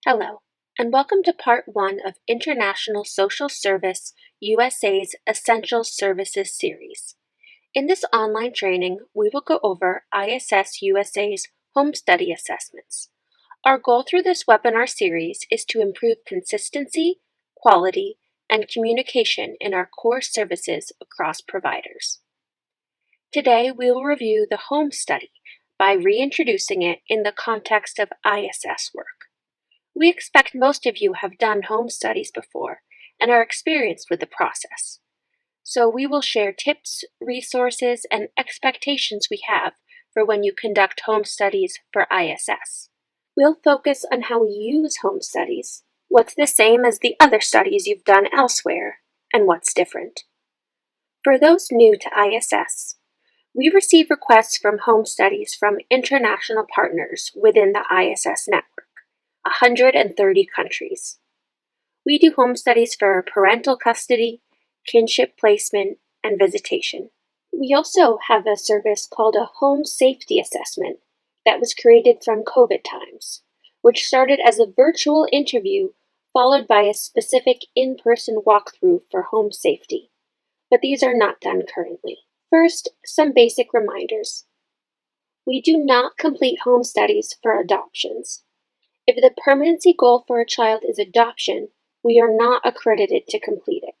Hello, and welcome to Part 1 of International Social Service USA's Essential Services series. In this online training, we will go over ISS USA's home study assessments. Our goal through this webinar series is to improve consistency, quality, and communication in our core services across providers. Today, we will review the home study by reintroducing it in the context of ISS work. We expect most of you have done home studies before and are experienced with the process. So we will share tips, resources, and expectations we have for when you conduct home studies for ISS. We'll focus on how we use home studies, what's the same as the other studies you've done elsewhere, and what's different. For those new to ISS, we receive requests from home studies from international partners within the ISS network. 130 countries. We do home studies for parental custody, kinship placement, and visitation. We also have a service called a home safety assessment that was created from COVID times, which started as a virtual interview followed by a specific in-person walkthrough for home safety. But these are not done currently. First, some basic reminders. We do not complete home studies for adoptions. If the permanency goal for a child is adoption, we are not accredited to complete it.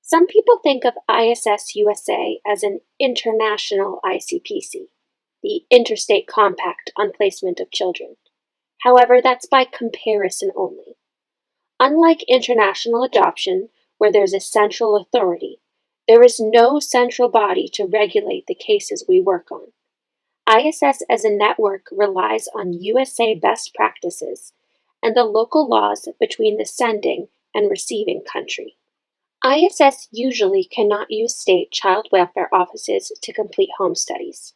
Some people think of ISS USA as an international ICPC, the Interstate Compact on Placement of Children. However, that's by comparison only. Unlike international adoption, where there's a central authority, there is no central body to regulate the cases we work on. ISS as a network relies on USA best practices and the local laws between the sending and receiving country. ISS usually cannot use state child welfare offices to complete home studies.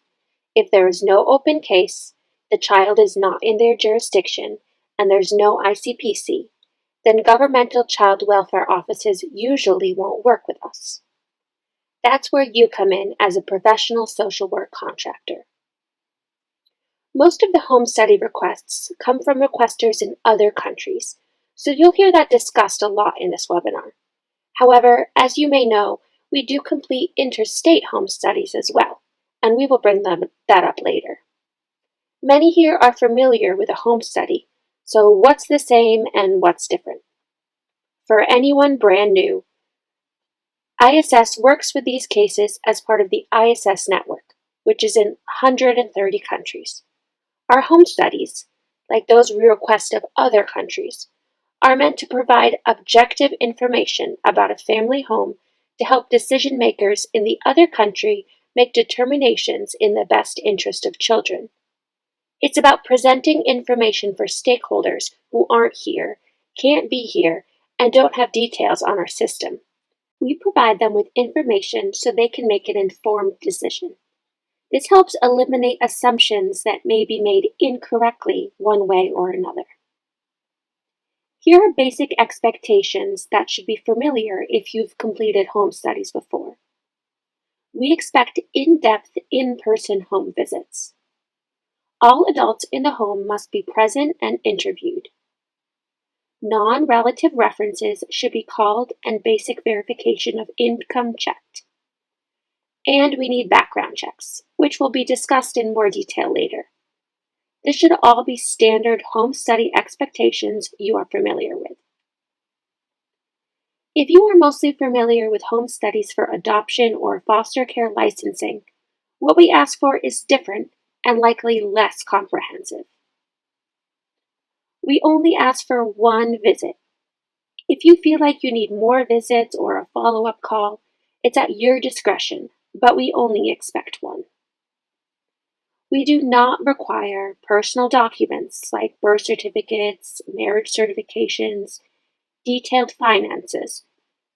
If there is no open case, the child is not in their jurisdiction, and there's no ICPC, then governmental child welfare offices usually won't work with us. That's where you come in as a professional social work contractor. Most of the home study requests come from requesters in other countries, so you'll hear that discussed a lot in this webinar. However, as you may know, we do complete interstate home studies as well, and we will bring that up later. Many here are familiar with a home study, so what's the same and what's different? For anyone brand new, ISS works with these cases as part of the ISS network, which is in 130 countries. Our home studies, like those we request of other countries, are meant to provide objective information about a family home to help decision makers in the other country make determinations in the best interest of children. It's about presenting information for stakeholders who aren't here, can't be here, and don't have details on our system. We provide them with information so they can make an informed decision. This helps eliminate assumptions that may be made incorrectly one way or another. Here are basic expectations that should be familiar if you've completed home studies before. We expect in-depth, in-person home visits. All adults in the home must be present and interviewed. Non-relative references should be called and basic verification of income checked. And we need background checks, which will be discussed in more detail later. This should all be standard home study expectations you are familiar with. If you are mostly familiar with home studies for adoption or foster care licensing, what we ask for is different and likely less comprehensive. We only ask for one visit. If you feel like you need more visits or a follow-up call, it's at your discretion, but we only expect one. We do not require personal documents like birth certificates, marriage certifications, detailed finances.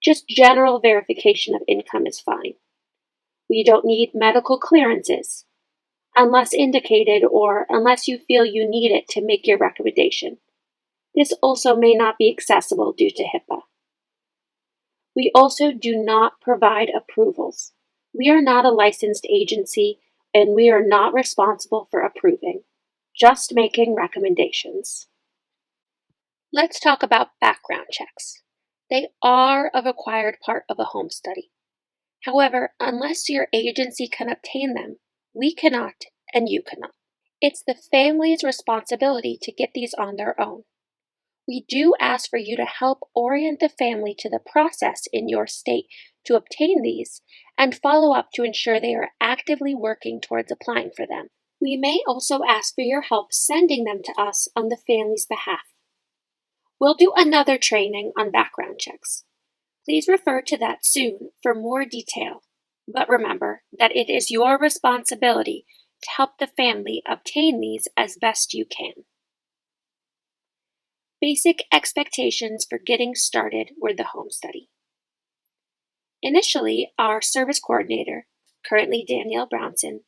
Just general verification of income is fine. We don't need medical clearances, unless indicated or unless you feel you need it to make your recommendation. This also may not be accessible due to HIPAA. We also do not provide approvals. We are not a licensed agency, and we are not responsible for approving, just making recommendations. Let's talk about background checks. They are a required part of a home study. However, unless your agency can obtain them, we cannot and you cannot. It's the family's responsibility to get these on their own. We do ask for you to help orient the family to the process in your state to obtain these and follow up to ensure they are actively working towards applying for them. We may also ask for your help sending them to us on the family's behalf. We'll do another training on background checks. Please refer to that soon for more detail, but remember that it is your responsibility to help the family obtain these as best you can. Basic expectations for getting started with the home study. Initially, our service coordinator, currently Danielle Brownson,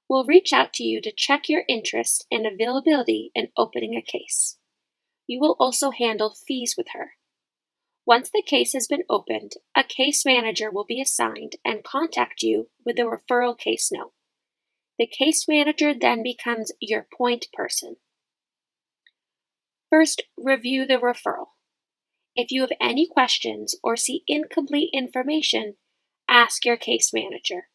will reach out to you to check your interest and availability in opening a case. You will also handle fees with her. Once the case has been opened, a case manager will be assigned and contact you with a referral case note. The case manager then becomes your point person. First, review the referral. If you have any questions or see incomplete information, ask your case manager.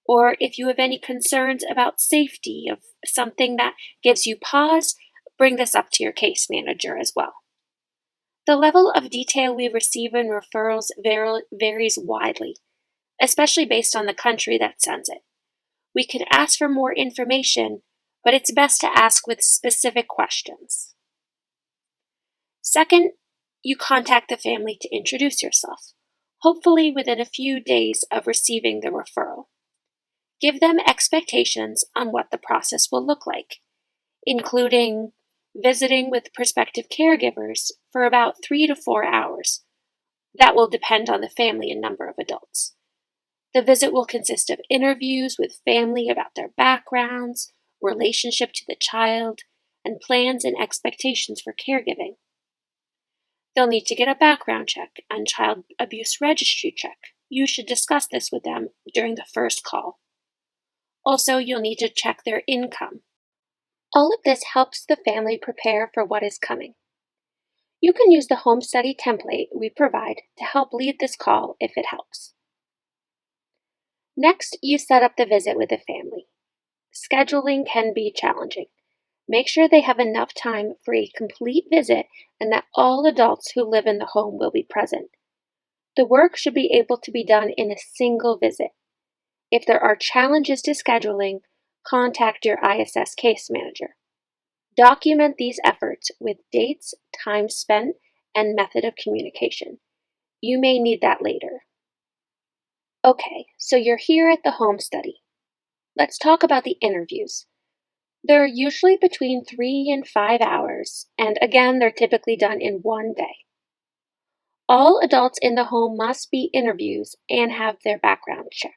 Or if you have any concerns about safety of something that gives you pause, bring this up to your case manager as well. The level of detail we receive in referrals varies widely, especially based on the country that sends it. We can ask for more information, but it's best to ask with specific questions. Second, you contact the family to introduce yourself, hopefully within a few days of receiving the referral. Give them expectations on what the process will look like, including visiting with prospective caregivers for about 3 to 4 hours. That will depend on the family and number of adults. The visit will consist of interviews with family about their backgrounds, relationship to the child, and plans and expectations for caregiving. They'll need to get a background check and child abuse registry check. You should discuss this with them during the first call. Also, you'll need to check their income. All of this helps the family prepare for what is coming. You can use the home study template we provide to help lead this call if it helps. Next, you set up the visit with the family. Scheduling can be challenging. Make sure they have enough time for a complete visit and that all adults who live in the home will be present. The work should be able to be done in a single visit. If there are challenges to scheduling, contact your ISS case manager. Document these efforts with dates, time spent, and method of communication. You may need that later. Okay, so you're here at the home study. Let's talk about the interviews. They're usually between 3 and 5 hours, and again, they're typically done in one day. All adults in the home must be interviews and have their background check.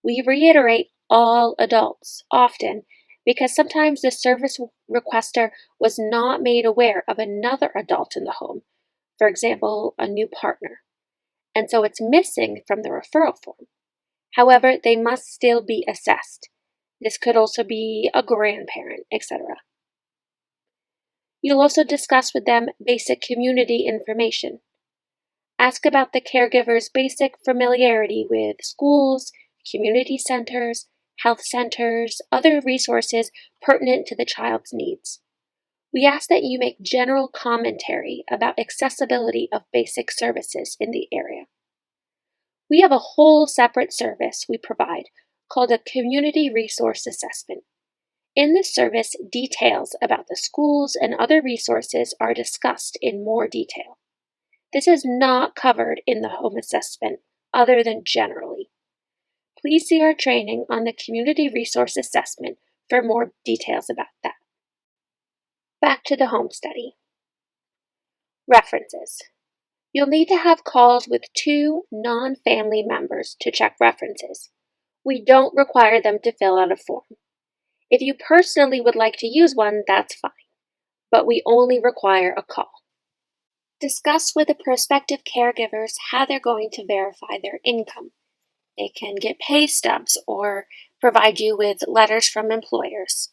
We reiterate all adults often because sometimes the service requester was not made aware of another adult in the home, for example, a new partner, and so it's missing from the referral form. However, they must still be assessed. This could also be a grandparent, etc. You'll also discuss with them basic community information. Ask about the caregiver's basic familiarity with schools, community centers, health centers, other resources pertinent to the child's needs. We ask that you make general commentary about accessibility of basic services in the area. We have a whole separate service we provide called a Community Resource Assessment. In this service, details about the schools and other resources are discussed in more detail. This is not covered in the home assessment other than generally. Please see our training on the Community Resource Assessment for more details about that. Back to the home study. References. You'll need to have calls with 2 non-family members to check references. We don't require them to fill out a form. If you personally would like to use one, that's fine, but we only require a call. Discuss with the prospective caregivers how they're going to verify their income. They can get pay stubs or provide you with letters from employers.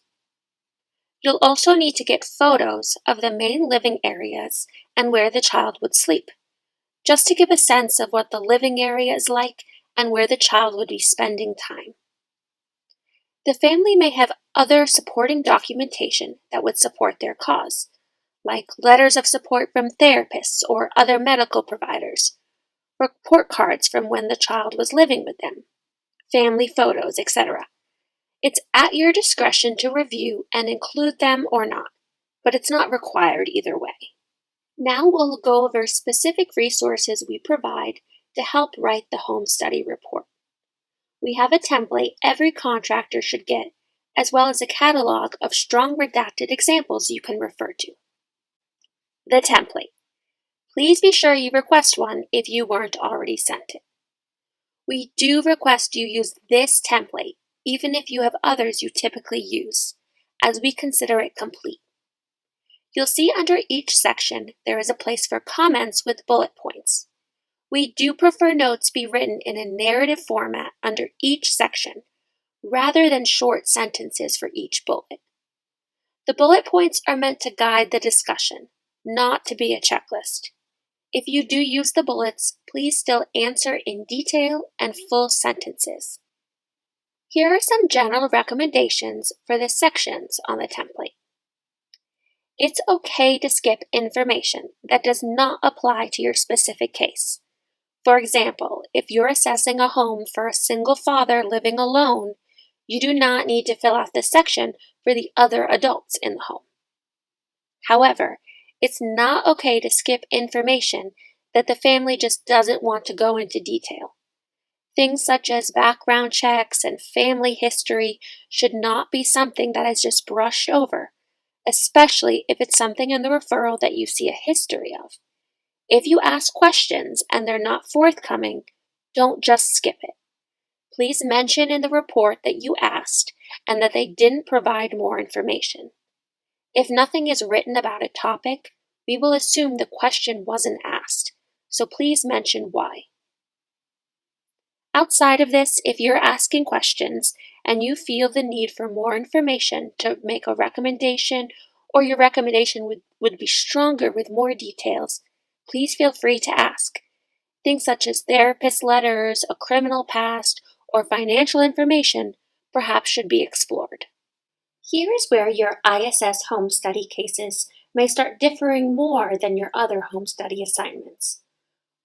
You'll also need to get photos of the main living areas and where the child would sleep, just to give a sense of what the living area is like and where the child would be spending time. The family may have other supporting documentation that would support their cause, like letters of support from therapists or other medical providers, report cards from when the child was living with them, family photos, etc. It's at your discretion to review and include them or not, but it's not required either way. Now we'll go over specific resources we provide to help write the home study report. We have a template every contractor should get, as well as a catalog of strong redacted examples you can refer to. The template. Please be sure you request one if you weren't already sent it. We do request you use this template, even if you have others you typically use, as we consider it complete. You'll see under each section there is a place for comments with bullet points. We do prefer notes be written in a narrative format under each section, rather than short sentences for each bullet. The bullet points are meant to guide the discussion, not to be a checklist. If you do use the bullets, please still answer in detail and full sentences. Here are some general recommendations for the sections on the template. It's okay to skip information that does not apply to your specific case. For example, if you're assessing a home for a single father living alone, you do not need to fill out this section for the other adults in the home. However, it's not okay to skip information that the family just doesn't want to go into detail. Things such as background checks and family history should not be something that is just brushed over, especially if it's something in the referral that you see a history of. If you ask questions and they're not forthcoming, don't just skip it. Please mention in the report that you asked and that they didn't provide more information. If nothing is written about a topic, we will assume the question wasn't asked, so please mention why. Outside of this, if you're asking questions and you feel the need for more information to make a recommendation, or your recommendation would be stronger with more details, please feel free to ask. Things such as therapist letters, a criminal past, or financial information perhaps should be explored. Here is where your ISS home study cases may start differing more than your other home study assignments.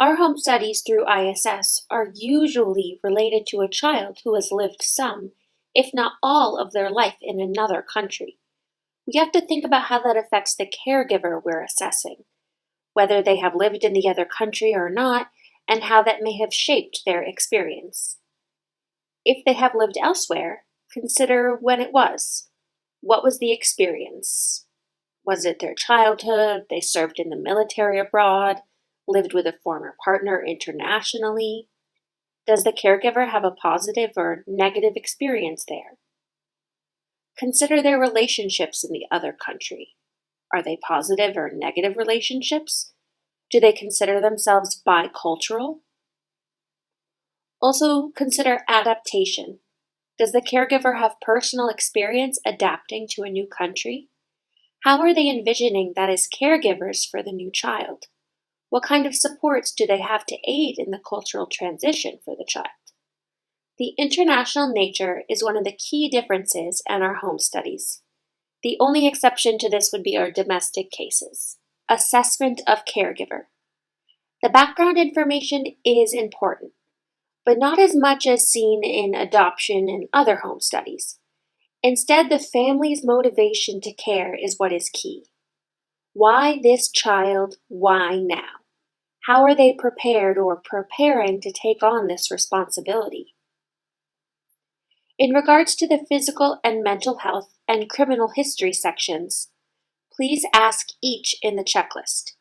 Our home studies through ISS are usually related to a child who has lived some, if not all, of their life in another country. We have to think about how that affects the caregiver we're assessing, whether they have lived in the other country or not, and how that may have shaped their experience. If they have lived elsewhere, consider when it was. What was the experience? Was it their childhood? They served in the military abroad? Lived with a former partner internationally? Does the caregiver have a positive or negative experience there? Consider their relationships in the other country. Are they positive or negative relationships? Do they consider themselves bicultural? Also consider adaptation. Does the caregiver have personal experience adapting to a new country? How are they envisioning that as caregivers for the new child? What kind of supports do they have to aid in the cultural transition for the child? The international nature is one of the key differences in our home studies. The only exception to this would be our domestic cases. Assessment of caregiver. The background information is important, but not as much as seen in adoption and other home studies. Instead, the family's motivation to care is what is key. Why this child? Why now? How are they prepared or preparing to take on this responsibility? In regards to the physical and mental health and criminal history sections, please ask each in the checklist.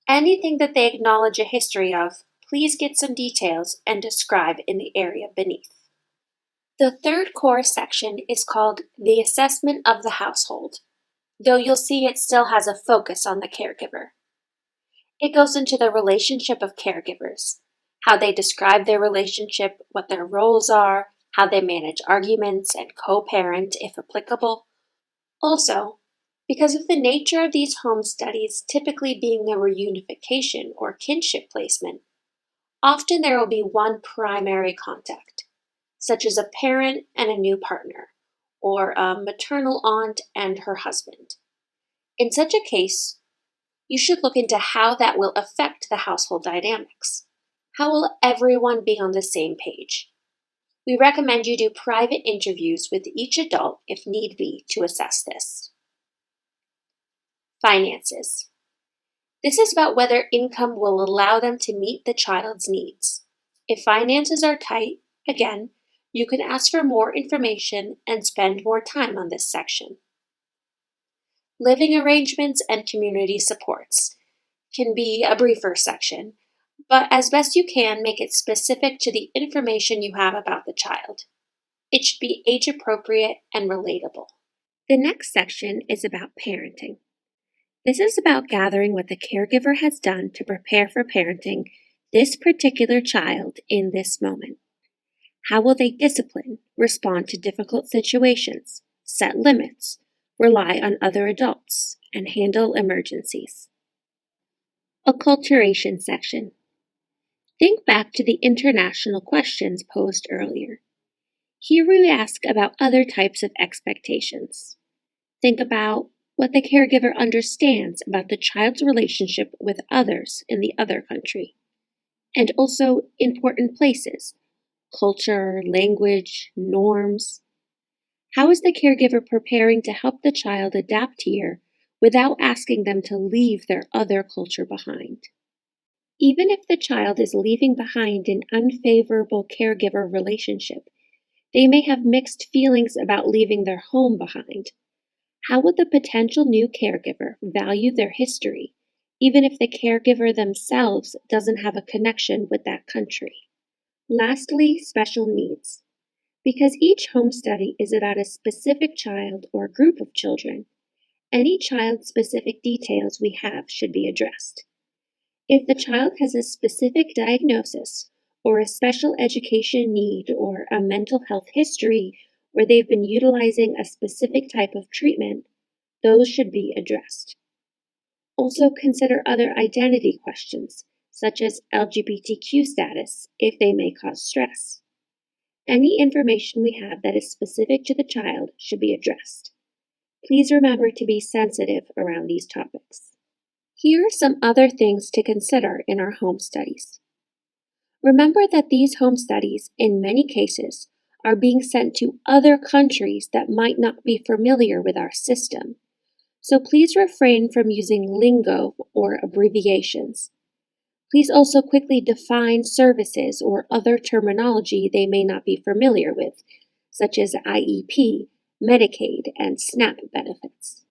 Anything that they acknowledge a history of, please get some details and describe in the area beneath. The third core section is called the assessment of the household, though you'll see it still has a focus on the caregiver. It goes into the relationship of caregivers, how they describe their relationship, what their roles are, how they manage arguments and co-parent if applicable. Also, Because of the nature of these home studies typically being a reunification or kinship placement, often there will be one primary contact, such as a parent and a new partner, or a maternal aunt and her husband. In such a case, you should look into how that will affect the household dynamics. How will everyone be on the same page? We recommend you do private interviews with each adult if need be to assess this. Finances. This is about whether income will allow them to meet the child's needs. If finances are tight, again, you can ask for more information and spend more time on this section. Living arrangements and community supports can be a briefer section, but as best you can, make it specific to the information you have about the child. It should be age appropriate and relatable. The next section is about parenting. This is about gathering what the caregiver has done to prepare for parenting this particular child in this moment. How will they discipline, respond to difficult situations, set limits, rely on other adults, and handle emergencies? Acculturation section. Think back to the international questions posed earlier. Here we ask about other types of expectations. Think about what the caregiver understands about the child's relationship with others in the other country, and also important places, culture, language, norms. How is the caregiver preparing to help the child adapt here without asking them to leave their other culture behind? Even if the child is leaving behind an unfavorable caregiver relationship, they may have mixed feelings about leaving their home behind. How would the potential new caregiver value their history, even if the caregiver themselves doesn't have a connection with that country? Lastly, special needs. Because each home study is about a specific child or group of children, any child-specific details we have should be addressed. If the child has a specific diagnosis or a special education need or a mental health history where they've been utilizing a specific type of treatment, those should be addressed. Also consider other identity questions, such as LGBTQ status, if they may cause stress. Any information we have that is specific to the child should be addressed. Please remember to be sensitive around these topics. Here are some other things to consider in our home studies. Remember that these home studies, in many cases, are being sent to other countries that might not be familiar with our system. So please refrain from using lingo or abbreviations. Please also quickly define services or other terminology they may not be familiar with, such as IEP, Medicaid, and SNAP benefits.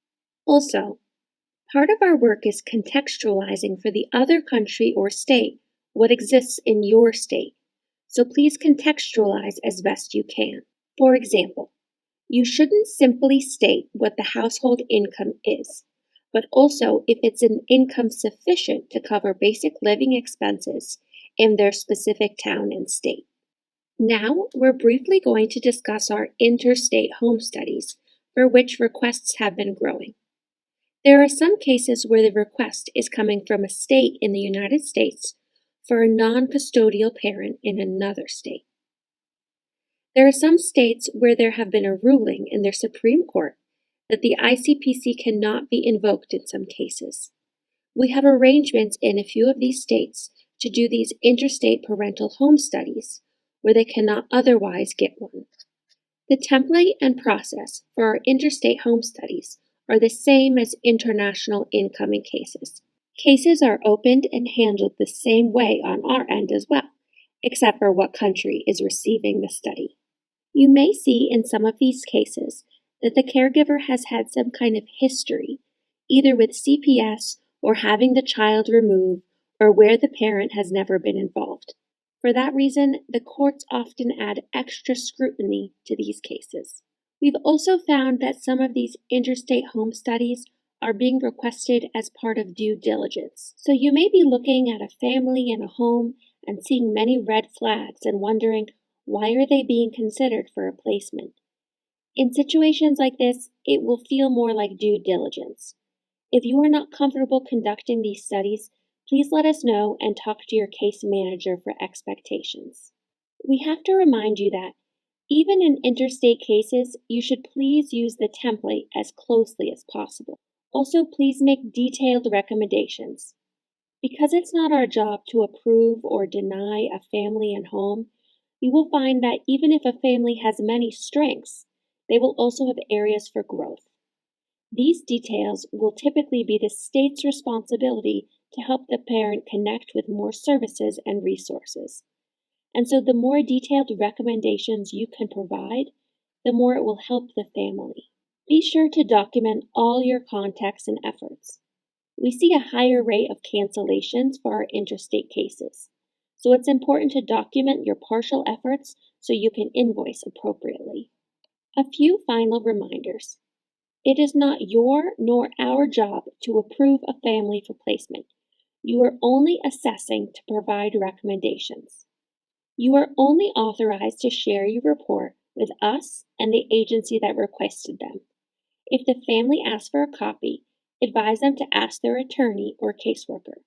Also, part of our work is contextualizing for the other country or state what exists in your state, so please contextualize as best you can. For example, you shouldn't simply state what the household income is, but also if it's an income sufficient to cover basic living expenses in their specific town and state. Now, we're briefly going to discuss our interstate home studies, for which requests have been growing. There are some cases where the request is coming from a state in the United States for a non-custodial parent in another state. There are some states where there have been a ruling in their Supreme Court that the ICPC cannot be invoked in some cases. We have arrangements in a few of these states to do these interstate parental home studies where they cannot otherwise get one. The template and process for our interstate home studies are the same as international incoming cases. Cases are opened and handled the same way on our end as well, except for what country is receiving the study. You may see in some of these cases that the caregiver has had some kind of history, either with CPS or having the child removed or where the parent has never been involved. For that reason, the courts often add extra scrutiny to these cases. We've also found that some of these interstate home studies are being requested as part of due diligence. So you may be looking at a family and a home and seeing many red flags and wondering, why are they being considered for a placement? In situations like this, it will feel more like due diligence. If you are not comfortable conducting these studies, please let us know and talk to your case manager for expectations. We have to remind you that even in interstate cases, you should please use the template as closely as possible. Also, please make detailed recommendations. Because it's not our job to approve or deny a family and home, you will find that even if a family has many strengths, they will also have areas for growth. These details will typically be the state's responsibility to help the parent connect with more services and resources. And so the more detailed recommendations you can provide, the more it will help the family. Be sure to document all your contacts and efforts. We see a higher rate of cancellations for our interstate cases, so it's important to document your partial efforts so you can invoice appropriately. A few final reminders. It is not your nor our job to approve a family for placement. You are only assessing to provide recommendations. You are only authorized to share your report with us and the agency that requested them. If the family asks for a copy, advise them to ask their attorney or caseworker.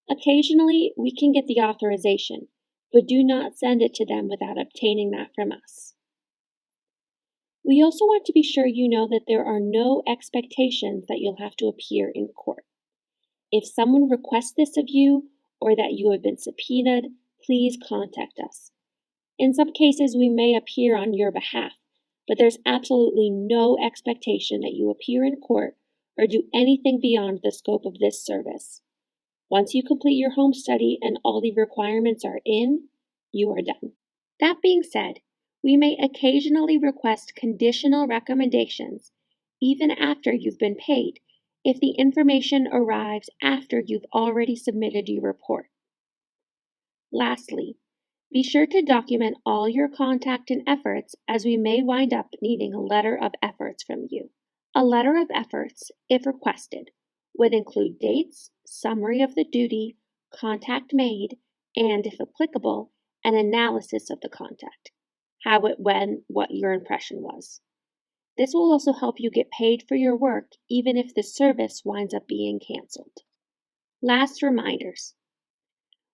Occasionally, we can get the authorization, but do not send it to them without obtaining that from us. We also want to be sure you know that there are no expectations that you'll have to appear in court. If someone requests this of you or that you have been subpoenaed, please contact us. In some cases, we may appear on your behalf, but there's absolutely no expectation that you appear in court or do anything beyond the scope of this service. Once you complete your home study and all the requirements are in, you are done. That being said, we may occasionally request conditional recommendations even after you've been paid if the information arrives after you've already submitted your report. Lastly, be sure to document all your contact and efforts as we may wind up needing a letter of efforts from you. A letter of efforts, if requested, would include dates, summary of the duty, contact made, and, if applicable, an analysis of the contact, how it went, what your impression was. This will also help you get paid for your work even if the service winds up being canceled. Last reminders.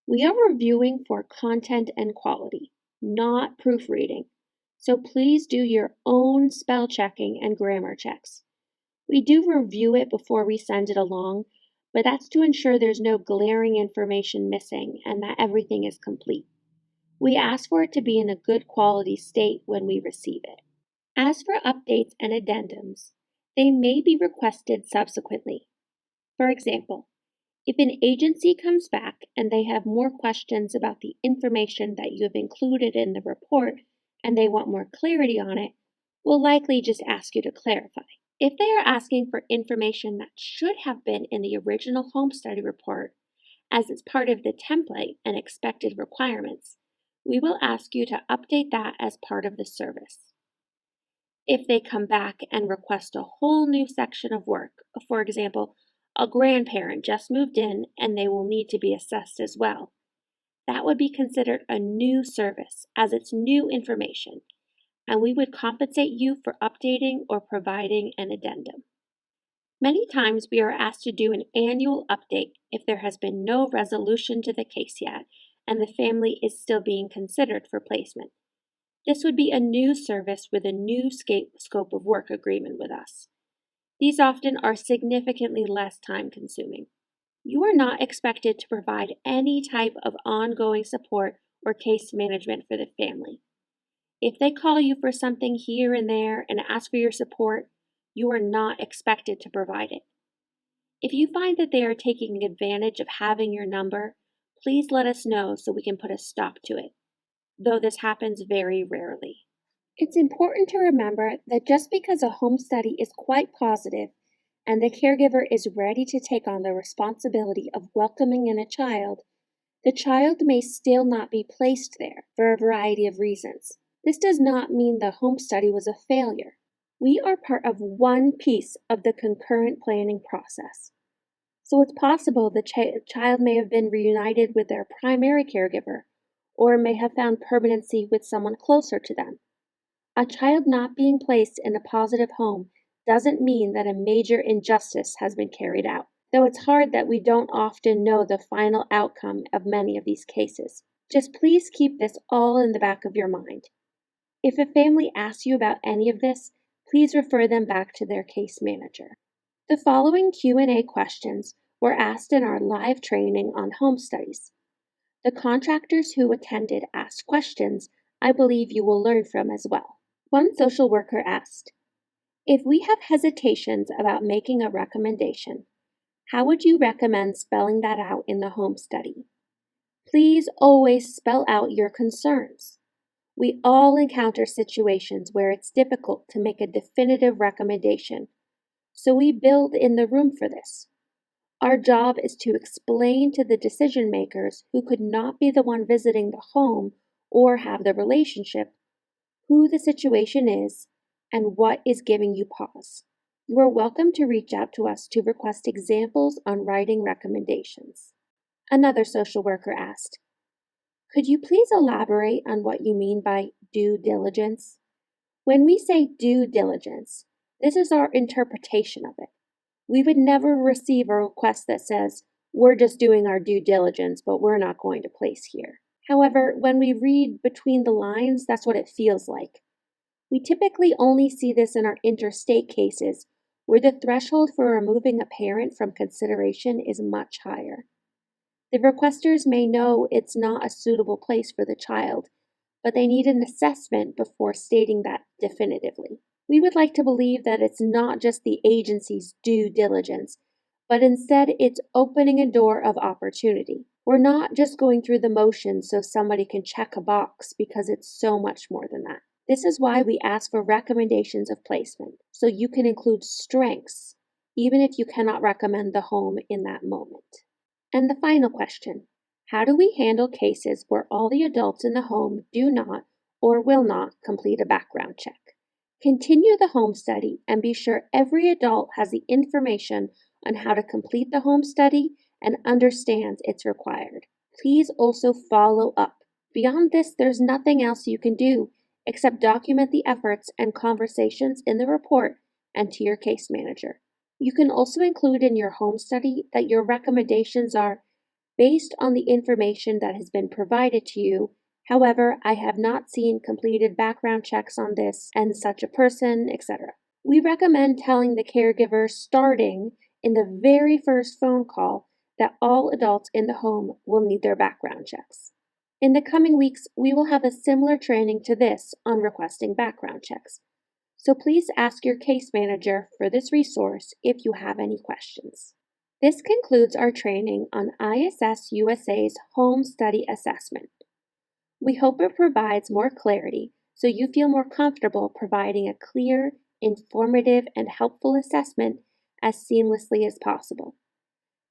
We are reviewing for content and quality, not proofreading, so please do your own spell checking and grammar checks. We do review it before we send it along, but that's to ensure there's no glaring information missing and that everything is complete. We ask for it to be in a good quality state when we receive it. As for updates and addendums, they may be requested subsequently. For example, if an agency comes back and they have more questions about the information that you have included in the report and they want more clarity on it, we'll likely just ask you to clarify. If they are asking for information that should have been in the original home study report, as it's part of the template and expected requirements, we will ask you to update that as part of the service. If they come back and request a whole new section of work, for example, a grandparent just moved in and they will need to be assessed as well, that would be considered a new service as it's new information, and we would compensate you for updating or providing an addendum. Many times we are asked to do an annual update if there has been no resolution to the case yet and the family is still being considered for placement. This would be a new service with a new scope of work agreement with us. These often are significantly less time-consuming. You are not expected to provide any type of ongoing support or case management for the family. If they call you for something here and there and ask for your support, you are not expected to provide it. If you find that they are taking advantage of having your number, please let us know so we can put a stop to it, though this happens very rarely. It's important to remember that just because a home study is quite positive and the caregiver is ready to take on the responsibility of welcoming in a child, the child may still not be placed there for a variety of reasons. This does not mean the home study was a failure. We are part of one piece of the concurrent planning process. So it's possible the child may have been reunited with their primary caregiver or may have found permanency with someone closer to them. A child not being placed in a positive home doesn't mean that a major injustice has been carried out, though it's hard that we don't often know the final outcome of many of these cases. Just please keep this all in the back of your mind. If a family asks you about any of this, please refer them back to their case manager. The following Q&A questions were asked in our live training on home studies. The contractors who attended asked questions I believe you will learn from as well. One social worker asked, if we have hesitations about making a recommendation, how would you recommend spelling that out in the home study? Please always spell out your concerns. We all encounter situations where it's difficult to make a definitive recommendation, so we build in the room for this. Our job is to explain to the decision makers who could not be the one visiting the home or have the relationship who the situation is and what is giving you pause. You are welcome to reach out to us to request examples on writing recommendations. Another social worker asked, could you please elaborate on what you mean by due diligence? When we say due diligence, this is our interpretation of it. We would never receive a request that says, we're just doing our due diligence, but we're not going to place here. However, when we read between the lines, that's what it feels like. We typically only see this in our interstate cases, where the threshold for removing a parent from consideration is much higher. The requesters may know it's not a suitable place for the child, but they need an assessment before stating that definitively. We would like to believe that it's not just the agency's due diligence, but instead it's opening a door of opportunity. We're not just going through the motions so somebody can check a box, because it's so much more than that. This is why we ask for recommendations of placement, so you can include strengths, even if you cannot recommend the home in that moment. And the final question, how do we handle cases where all the adults in the home do not or will not complete a background check? Continue the home study and be sure every adult has the information on how to complete the home study and understands it's required. Please also follow up. Beyond this, there's nothing else you can do except document the efforts and conversations in the report and to your case manager. You can also include in your home study that your recommendations are based on the information that has been provided to you. However, I have not seen completed background checks on this and such a person, etc. We recommend telling the caregiver starting in the very first phone call that all adults in the home will need their background checks. In the coming weeks, we will have a similar training to this on requesting background checks. So please ask your case manager for this resource if you have any questions. This concludes our training on ISS USA's Home Study Assessment. We hope it provides more clarity so you feel more comfortable providing a clear, informative, and helpful assessment as seamlessly as possible.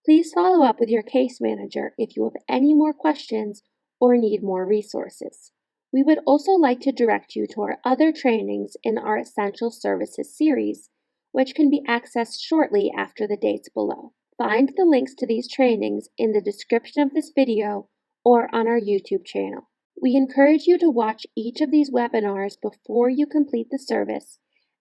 Please follow up with your case manager if you have any more questions or need more resources. We would also like to direct you to our other trainings in our Essential Services series, which can be accessed shortly after the dates below. Find the links to these trainings in the description of this video or on our YouTube channel. We encourage you to watch each of these webinars before you complete the service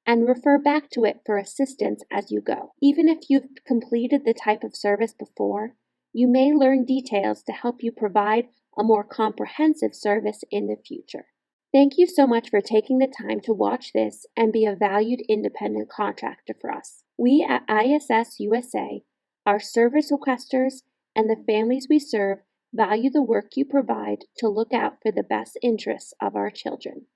and refer back to it for assistance as you go. Even if you've completed the type of service before, you may learn details to help you provide a more comprehensive service in the future. Thank you so much for taking the time to watch this and be a valued independent contractor for us. We at ISS USA, our service requesters, and the families we serve value the work you provide to look out for the best interests of our children.